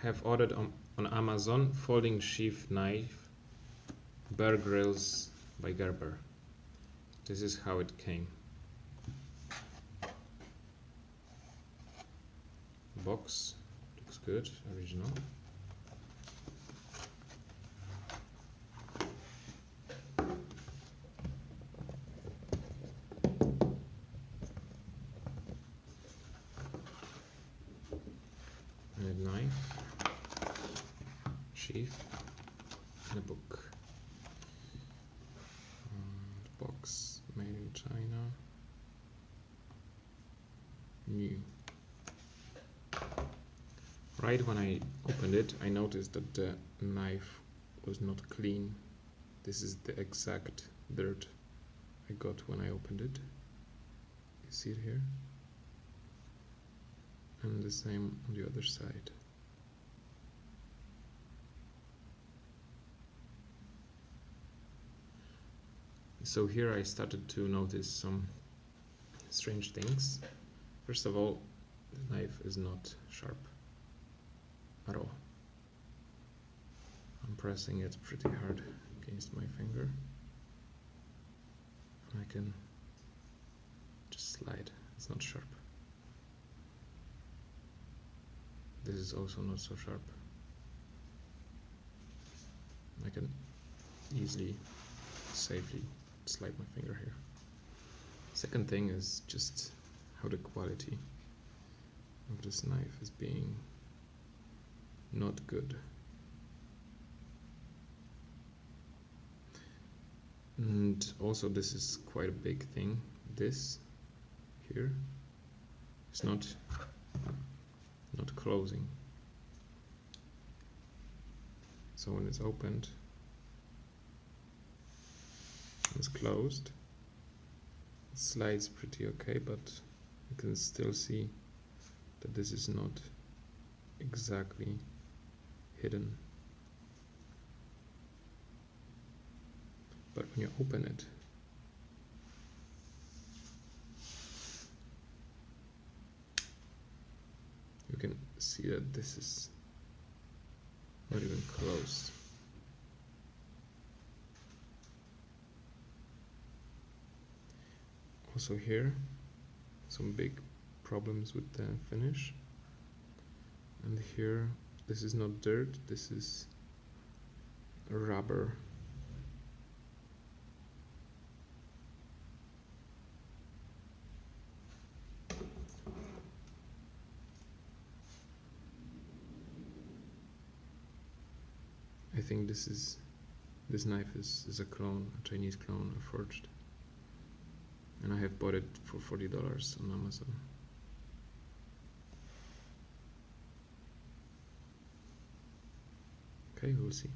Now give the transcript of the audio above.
have ordered on Amazon folding sheath knife, Bear Grylls by Gerber. This is how it came. Box looks good, original. And a knife, sheath, and a book. And box made in China. New. Right when I opened it, I noticed that the knife was not clean. This is the exact dirt I got when I opened it. You see it here? And the same on the other side. So here I started to notice some strange things. First of all, the knife is not sharp at all. I'm pressing it pretty hard against my finger. I can just slide, it's not sharp. This is also not so sharp. I can easily, safely slide my finger here. Second thing is just how the quality of this knife is being not good. And also this is quite a big thing. This here is not closing. So when it's opened, it's closed. It slides pretty okay, but you can still see that this is not exactly hidden. But when you open it, you can see that this is not even close. Also here, some big problems with the finish. And here, this is not dirt, this is rubber. I think this knife is a clone, a Chinese clone, a forged. And I have bought it for $40 on Amazon. Okay, we'll see.